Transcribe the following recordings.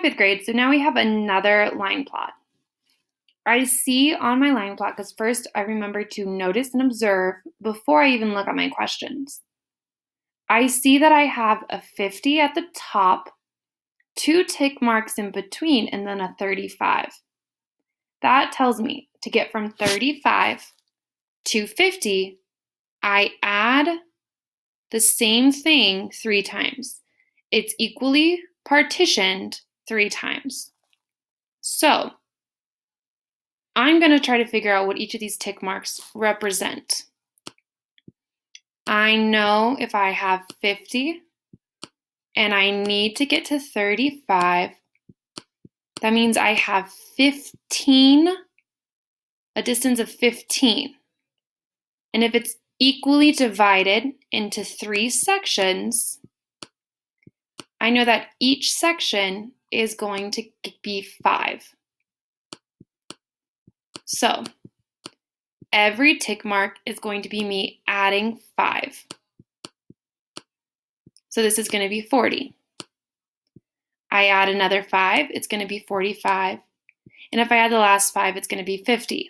my fifth grade, so now we have another line plot. I see on my line plot, because first I remember to notice and observe before I even look at my questions. I see that I have a 50 at the top, 2 tick marks in between, and then a 35. That tells me to get from 35 to 50, I add the same thing 3 times. It's equally partitioned 3 times. So I'm going to try to figure out what each of these tick marks represent. I know if I have 50 and I need to get to 35, that means I have 15, a distance of 15. And if it's equally divided into 3 sections, I know that each section is going to be 5. So every tick mark is going to be me adding 5. So this is going to be 40. I add another 5, it's going to be 45. And if I add the last 5, it's going to be 50.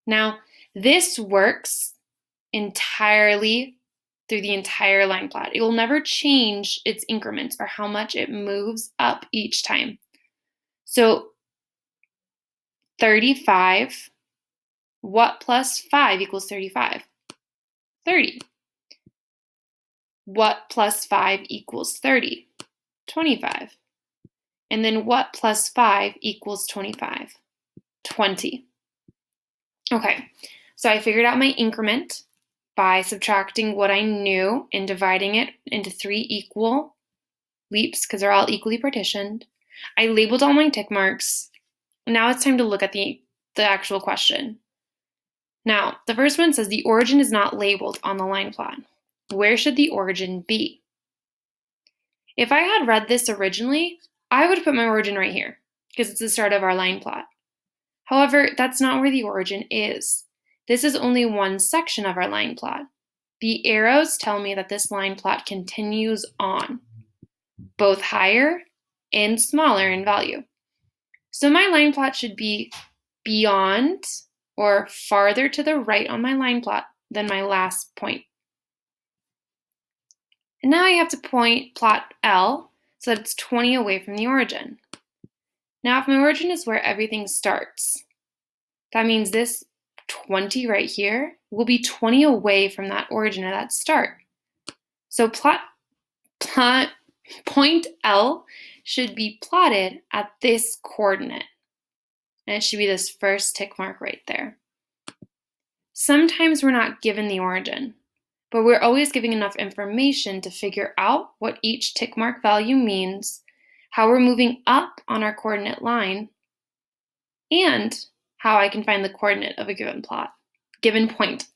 Now, this works entirely through the entire line plot. It will never change its increments or how much it moves up each time. So 35, what plus 5 equals 35? 30. What plus 5 equals 30? 25. And then what plus 5 equals 25? 20. Okay, so I figured out my increment by subtracting what I knew and dividing it into 3 equal leaps because they're all equally partitioned. I labeled all my tick marks. Now it's time to look at the actual question. Now, the first one says the origin is not labeled on the line plot. Where should the origin be? If I had read this originally, I would put my origin right here because it's the start of our line plot. However, that's not where the origin is. This is only one section of our line plot. The arrows tell me that this line plot continues on, both higher and smaller in value. So my line plot should be beyond or farther to the right on my line plot than my last point. And now I have to plot L so that it's 20 away from the origin. Now if my origin is where everything starts, that means this 20 right here will be 20 away from that origin or that start. So point L should be plotted at this coordinate. And it should be this first tick mark right there. Sometimes we're not given the origin, but we're always giving enough information to figure out what each tick mark value means, how we're moving up on our coordinate line, and how I can find the coordinate of a given point.